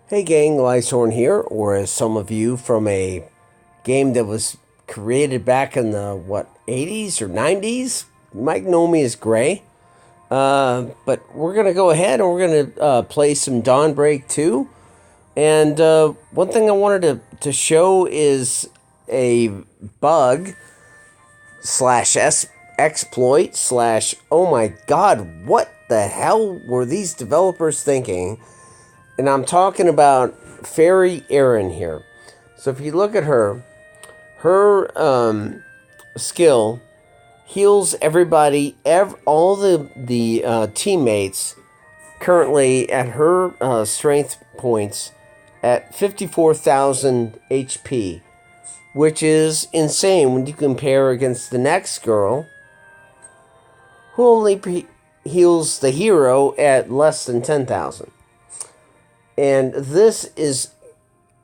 Hey gang, Lyshorn here, or as some of you from a game that was created back in the, 80s or 90s? You might know me as Gray. But we're going to go ahead and we're going to play some Dawnbreak 2. And one thing I wanted to show is a bug slash exploit slash, oh my god, what the hell were these developers thinking? And I'm talking about Fairy Erin here. So if you look at her skill heals everybody, all the teammates currently at her strength points at 54,000 HP, which is insane when you compare against the next girl who only heals the hero at less than 10,000. And this is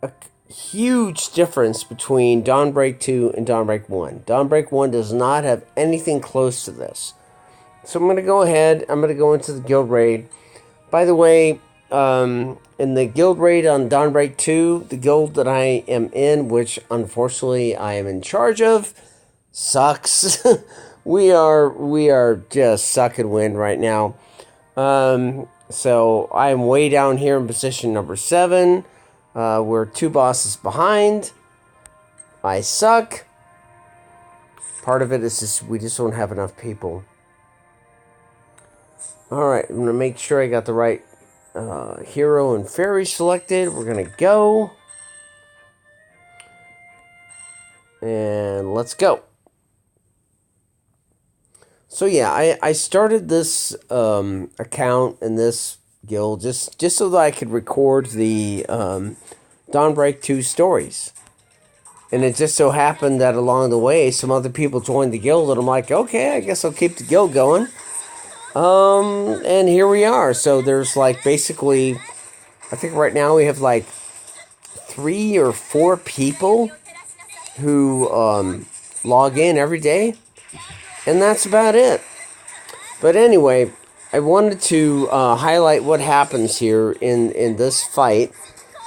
a huge difference between Dawnbreak 2 and Dawnbreak 1. Dawnbreak 1 does not have anything close to this. So I'm going to go ahead. I'm going to go into the guild raid. By the way, in the guild raid on Dawnbreak 2, the guild that I am in, which unfortunately I am in charge of, sucks. we are just sucking wind right now. So I'm way down here in position number 7. We're 2 bosses behind. I suck. Part of it is just we just don't have enough people. Alright, I'm going to make sure I got the right hero and fairy selected. We're going to go. And let's go. So yeah, I started this account in this guild just so that I could record the Dawnbreak 2 stories. And it just so happened that along the way, some other people joined the guild, and I'm like, okay, I guess I'll keep the guild going. And here we are. So there's like basically, I think right now we have like 3 or 4 people who log in every day. And that's about it. But anyway, I wanted to highlight what happens here in this fight.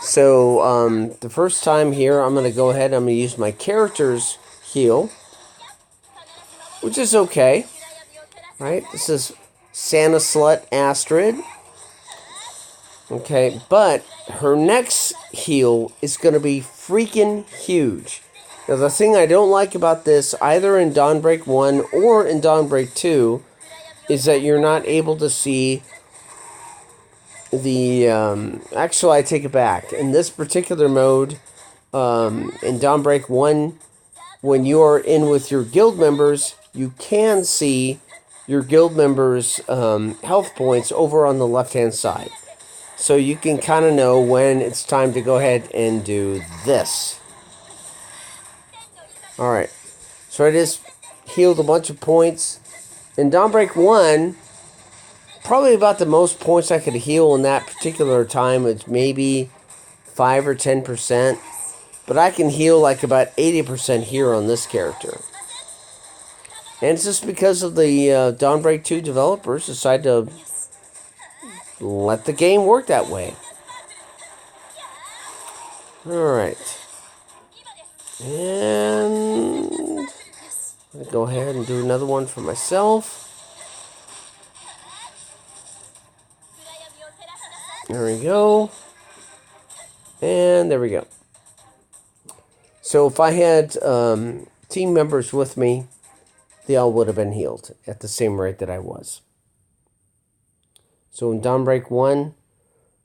So the first time here, I'm going to go ahead. I'm going to use my character's heal, which is okay. Right? This is Santa Slut Astrid. Okay, but her next heal is going to be freaking huge. Now, the thing I don't like about this, either in Dawnbreak 1 or in Dawnbreak 2, is that you're not able to see the... actually, I take it back. In this particular mode, in Dawnbreak 1, when you are in with your guild members, you can see your guild members' health points over on the left-hand side. So you can kind of know when it's time to go ahead and do this. Alright, so I just healed a bunch of points. In Dawnbreak 1, probably about the most points I could heal in that particular time is maybe 5 or 10%. But I can heal like about 80% here on this character. And it's just because of the Dawnbreak 2 developers decided to let the game work that way. Alright. And I'm going to go ahead and do another one for myself. There we go. And there we go. So if I had team members with me, they all would have been healed at the same rate that I was. So in Dawnbreak 1,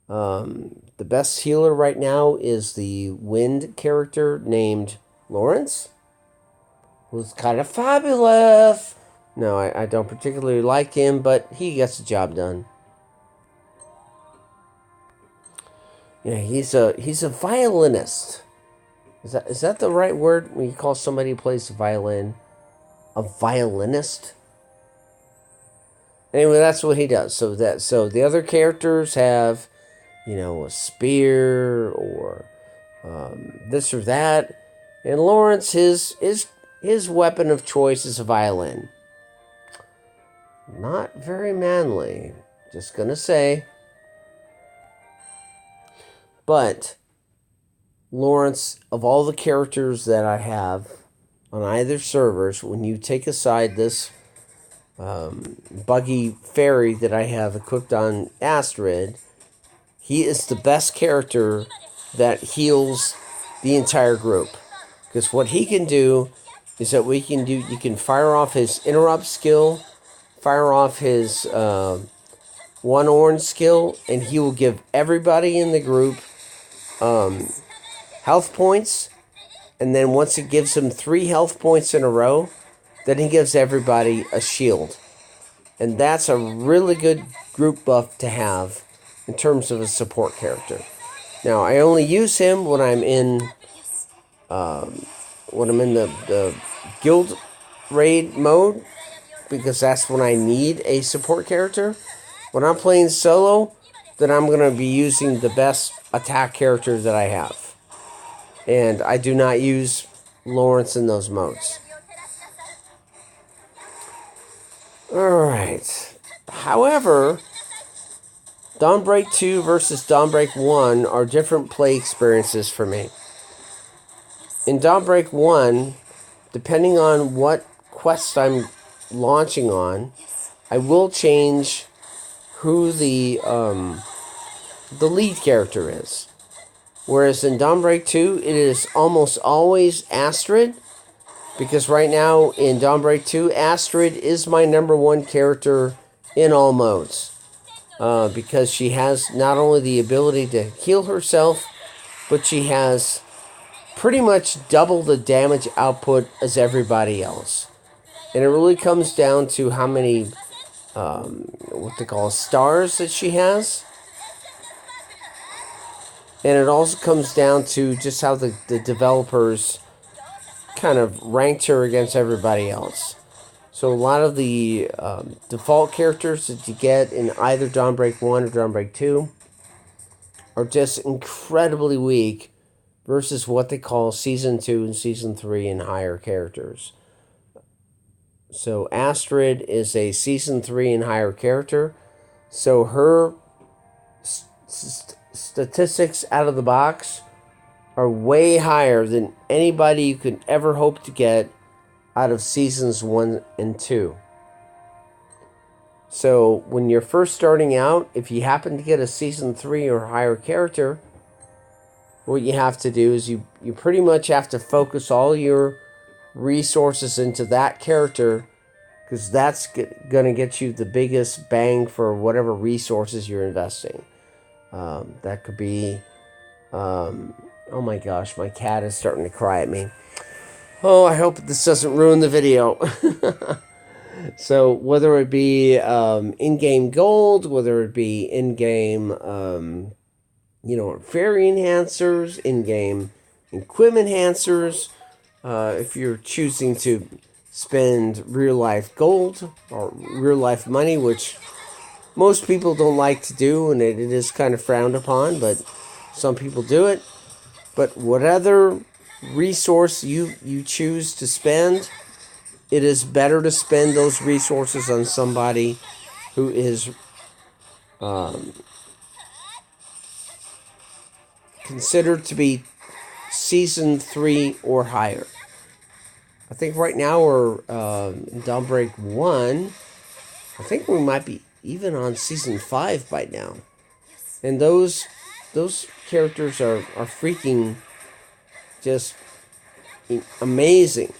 the best healer right now is the wind character named Lawrence, who's kind of fabulous. No, I don't particularly like him, but he gets the job done. Yeah, he's a violinist. Is that the right word when you call somebody who plays the violin a violinist? Anyway, that's what he does. So the other characters have, a spear or this or that, and Lawrence, his weapon of choice is a violin. Not very manly, just gonna say. But Lawrence, of all the characters that I have on either servers, when you take aside this buggy fairy that I have equipped on Astrid, he is the best character that heals the entire group. Because what he can do is that you can fire off his interrupt skill, fire off his one orange skill, and he will give everybody in the group health points. And then once it gives him 3 health points in a row, then he gives everybody a shield. And that's a really good group buff to have in terms of a support character. Now, I only use him when I'm in the guild raid mode, because that's when I need a support character. When I'm playing solo, then I'm going to be using the best attack character that I have. And I do not use Lawrence in those modes. Alright. However, Dawnbreak 2 versus Dawnbreak 1 are different play experiences for me. In Dawnbreak 1, depending on what quest I'm launching on, I will change who the lead character is. Whereas in Dawnbreak 2, it is almost always Astrid. Because right now in Dawnbreak 2, Astrid is my #1 character in all modes. Because she has not only the ability to heal herself, but she has pretty much double the damage output as everybody else. And it really comes down to how many, what they call stars that she has. And it also comes down to just how the developers kind of ranked her against everybody else. So a lot of the default characters that you get in either Dawnbreak 1 or Dawnbreak 2 are just incredibly weak versus what they call Season 2 and Season 3 and higher characters. So Astrid is a Season 3 and higher character. So her statistics out of the box are way higher than anybody you could ever hope to get out of Seasons 1 and 2. So when you're first starting out, if you happen to get a Season 3 or higher character, what you have to do is you pretty much have to focus all your resources into that character, because that's going to get you the biggest bang for whatever resources you're investing. That could be... oh my gosh, my cat is starting to cry at me. Oh, I hope this doesn't ruin the video. So whether it be in-game gold, whether it be in-game, fairy enhancers, in-game equipment enhancers, if you're choosing to spend real-life gold or real-life money, which most people don't like to do, and it is kind of frowned upon, but some people do it. But whatever resource you choose to spend, it is better to spend those resources on somebody who is considered to be Season 3 or higher. I think right now we're in Dawnbreak 1. I think we might be even on Season 5 by now. And those characters are freaking just amazing.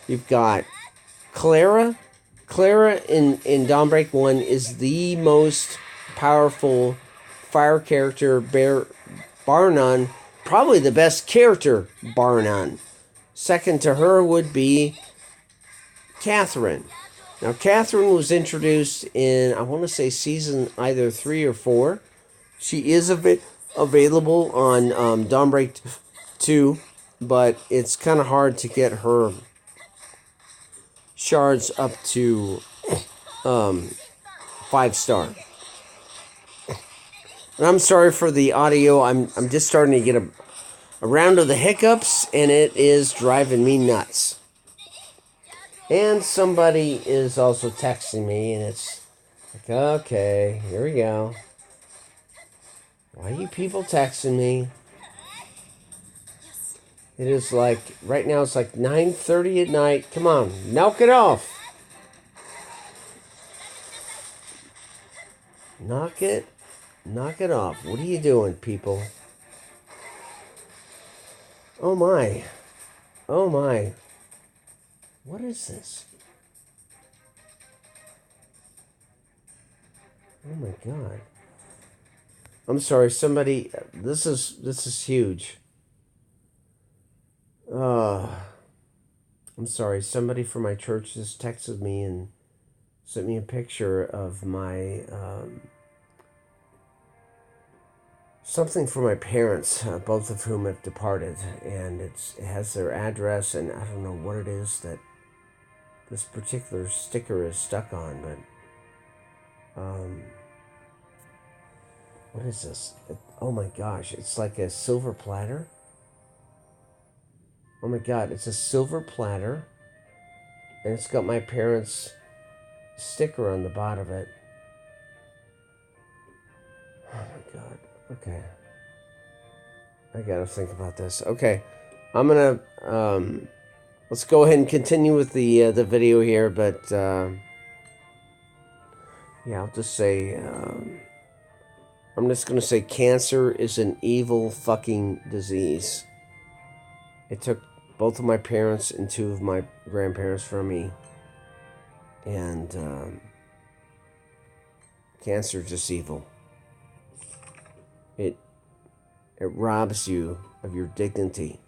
You've got Clara. Clara in Dawnbreak 1 is the most powerful fire character, bar none. Probably the best character, bar none. Second to her would be Catherine. Now, Catherine was introduced in, I want to say, Season either 3 or 4. She is available on Dawnbreak 2, but it's kind of hard to get her shards up to 5-star. And I'm sorry for the audio. I'm just starting to get a round of the hiccups, and it is driving me nuts. And somebody is also texting me, and it's like, okay, here we go. Why are you people texting me? It is like, right now it's like 9:30 at night. Come on, knock it off. Knock it off. What are you doing, people? Oh my. Oh my. What is this? Oh my God. I'm sorry, somebody, this is huge. I'm sorry, somebody from my church just texted me and sent me a picture of my, something for my parents, both of whom have departed, and it has their address, and I don't know what it is that this particular sticker is stuck on, but, what is this? Oh my gosh, it's like a silver platter. Oh my God, it's a silver platter, and it's got my parents' sticker on the bottom of it. Oh my God. Okay. I gotta think about this. Okay. I'm gonna, let's go ahead and continue with the video here, but, yeah, I'll just say, I'm just gonna say cancer is an evil fucking disease. It took both of my parents and two of my grandparents from me. And cancer is just evil. It robs you of your dignity.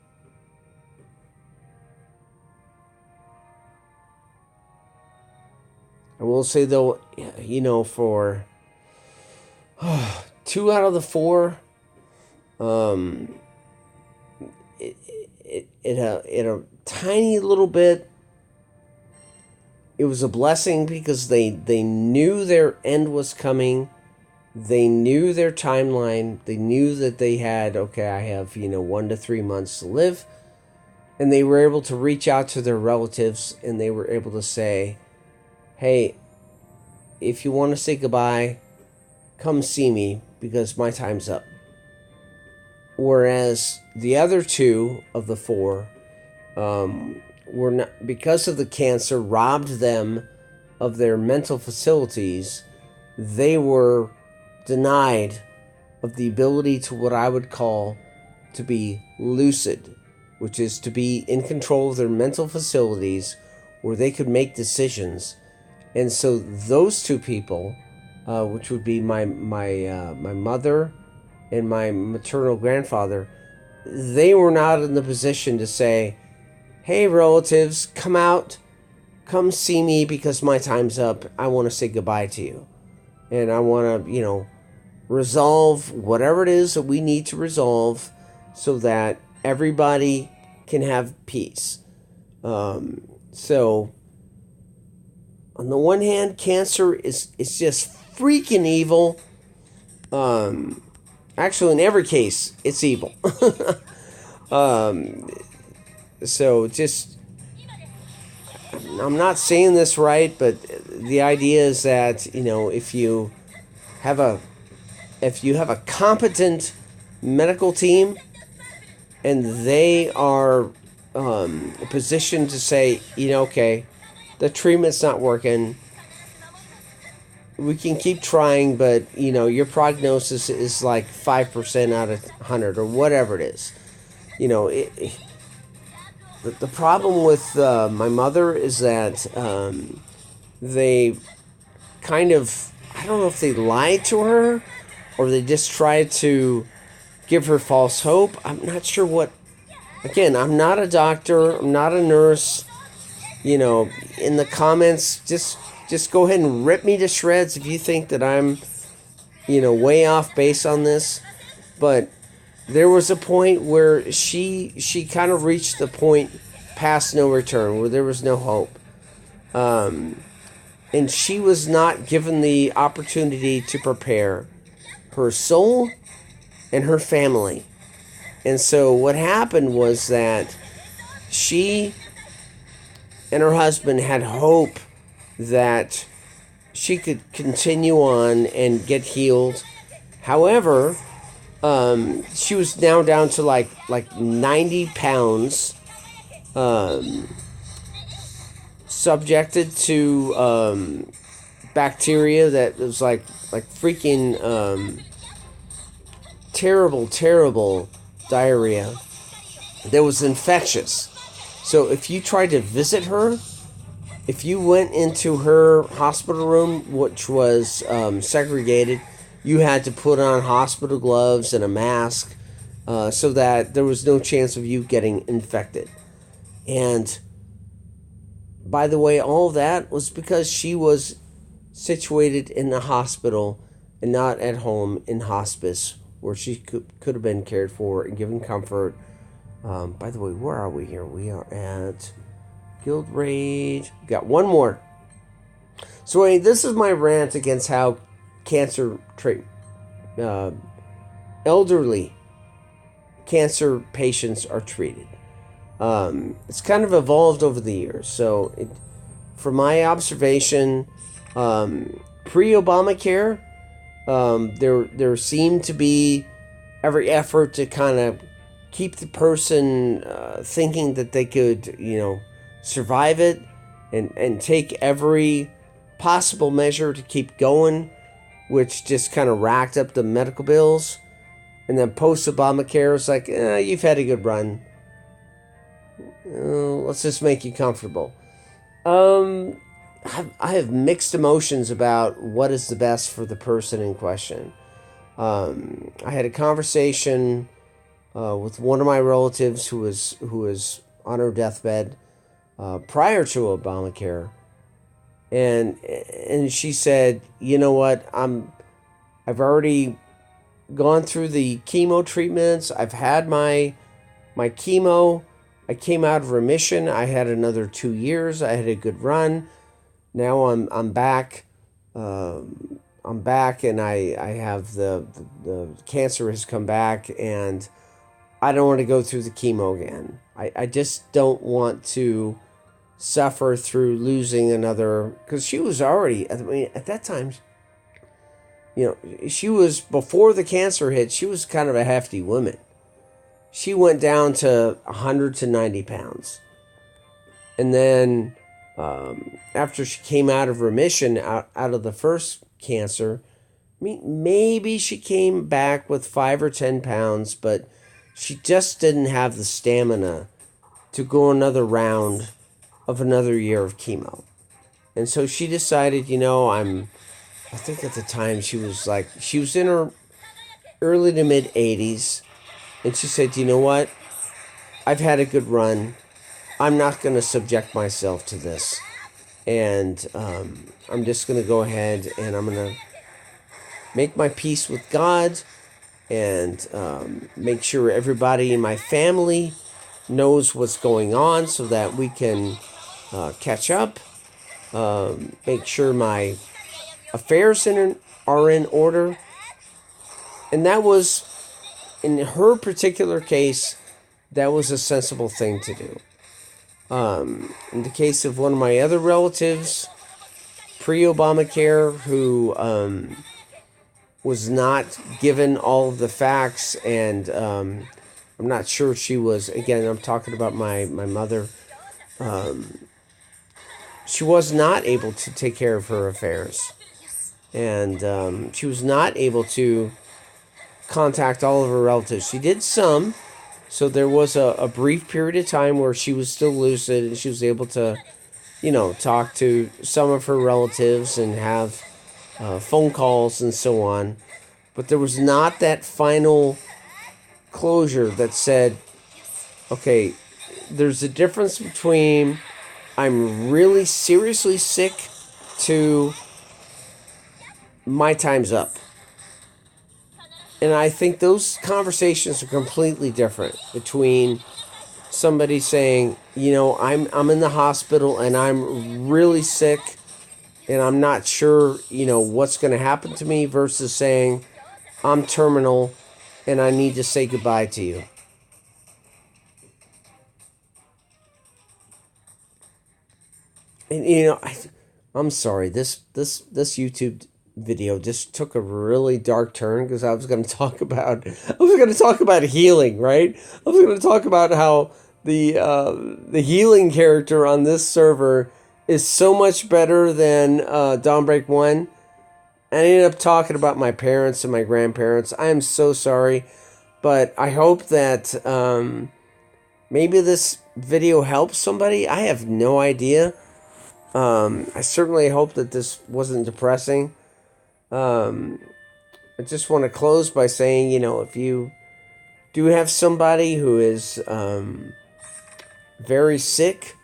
I will say though, you know, for 2 out of the 4, it a tiny little bit, it was a blessing because they knew their end was coming. They knew their timeline. They knew that they had, okay, I have, 1 to 3 months to live. And they were able to reach out to their relatives and they were able to say, hey, if you want to say goodbye, come see me because my time's up. Whereas the other 2 of the 4 were not, because of the cancer, robbed them of their mental facilities. They were denied of the ability to what I would call to be lucid, which is to be in control of their mental facilities where they could make decisions. And so those 2 people, which would be my mother and my maternal grandfather, they were not in the position to say, hey, relatives, come out, come see me because my time's up. I want to say goodbye to you. And I want to, resolve whatever it is that we need to resolve so that everybody can have peace. So, on the one hand, cancer is just freaking evil. Actually, in every case, it's evil. So just, I'm not saying this right, but the idea is that, if you have a competent medical team and they are positioned to say, okay, the treatment's not working, we can keep trying, but, your prognosis is like 5% out of 100 or whatever it is. The problem with my mother is that they kind of, I don't know if they lied to her or they just tried to give her false hope. I'm not sure what. Again, I'm not a doctor. I'm not a nurse. In the comments, just go ahead and rip me to shreds if you think that I'm, way off base on this. But there was a point where she kind of reached the point past no return, where there was no hope. And she was not given the opportunity to prepare her soul and her family. And so what happened was that she and her husband had hope that she could continue on and get healed. However, She was now down to like 90 pounds, subjected to bacteria that was like freaking terrible diarrhea that was infectious. So if you tried to visit her, if you went into her hospital room, which was segregated, you had to put on hospital gloves and a mask, so that there was no chance of you getting infected. And by the way, all of that was because she was situated in the hospital and not at home in hospice, where she could have been cared for and given comfort. By the way, where are we here? We are at Guild Rage. Got one more. So this is my rant against how cancer elderly cancer patients are treated. It's kind of evolved over the years. So, from my observation, pre-Obamacare, there seemed to be every effort to kind of keep the person thinking that they could, survive it, and take every possible measure to keep going, which just kind of racked up the medical bills. And then post-Obamacare was like, you've had a good run. Let's just make you comfortable. I have mixed emotions about what is the best for the person in question. I had a conversation with one of my relatives who was on her deathbed prior to Obamacare, and she said, "You know what? I've already gone through the chemo treatments. I've had my chemo. I came out of remission. I had another 2 years. I had a good run. Now I'm back. I'm back, and I have the cancer has come back, and I don't want to go through the chemo again. I just don't want to suffer through losing another," because she was already, at that time, she was, before the cancer hit, she was kind of a hefty woman. She went down to 100 to 90 pounds. And then after she came out of remission, out of the first cancer, maybe she came back with 5 or 10 pounds, but she just didn't have the stamina to go another round of another year of chemo. And so she decided, I think at the time she was in her early to mid 80s. And she said, "You know what? I've had a good run. I'm not going to subject myself to this. And I'm just going to go ahead and I'm going to make my peace with God and make sure everybody in my family knows what's going on so that we can catch up. Make sure my affairs are in order." And that was, in her particular case, that was a sensible thing to do. In the case of one of my other relatives, pre-Obamacare, who was not given all of the facts, and I'm not sure she was, again, I'm talking about my mother, she was not able to take care of her affairs. And she was not able to contact all of her relatives. She did some, so there was a brief period of time where she was still lucid and she was able to, talk to some of her relatives and have phone calls and so on. But there was not that final closure that said, okay, there's a difference between I'm really seriously sick to my time's up. And I think those conversations are completely different between somebody saying, I'm in the hospital and I'm really sick and I'm not sure, what's going to happen to me, versus saying I'm terminal and I need to say goodbye to you. And I'm sorry, this YouTube video just took a really dark turn because I was going to talk about healing, right? I was going to talk about how the healing character on this server is so much better than Dawnbreak 1. And I ended up talking about my parents and my grandparents. I am so sorry, but I hope that maybe this video helps somebody. I have no idea. I certainly hope that this wasn't depressing. I just want to close by saying, if you do have somebody who is very sick,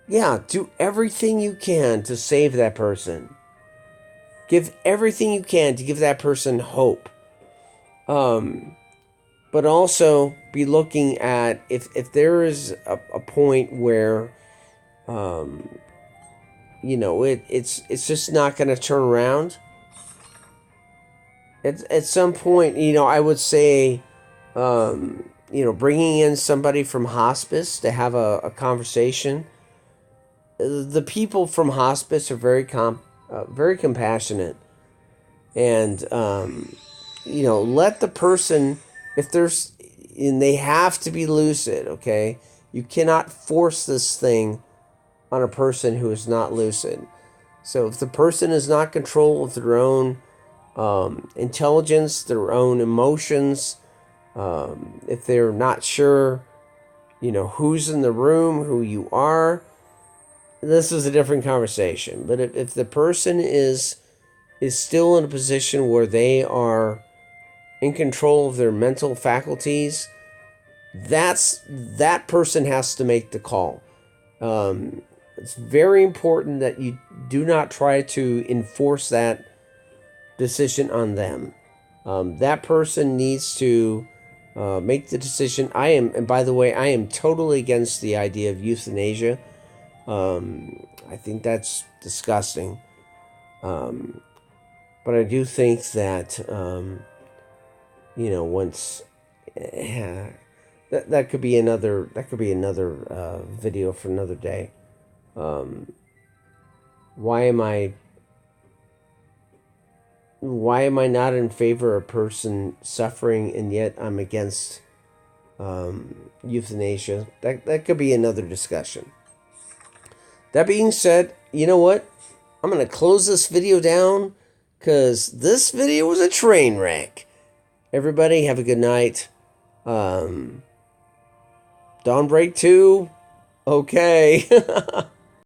yeah, do everything you can to save that person. Give everything you can to give that person hope. But also be looking at if there is a point where, it's just not going to turn around. At some point, I would say, bringing in somebody from hospice to have a conversation. The people from hospice are very compassionate, and let the person, and they have to be lucid. Okay, you cannot force this thing on a person who is not lucid. So if the person is not in control of their own intelligence, their own emotions, if they're not sure, who's in the room, who you are, this is a different conversation. But if the person is still in a position where they are in control of their mental faculties, that person has to make the call. It's very important that you do not try to enforce that decision on them. That person needs to make the decision. And by the way, I am totally against the idea of euthanasia. I think that's disgusting. But I do think that, once, that could be another video for another day. Why am I not in favor of a person suffering, and yet I'm against euthanasia? That could be another discussion. That being said, you know what? I'm going to close this video down because this video was a train wreck. Everybody have a good night. Dawnbreak 2, okay.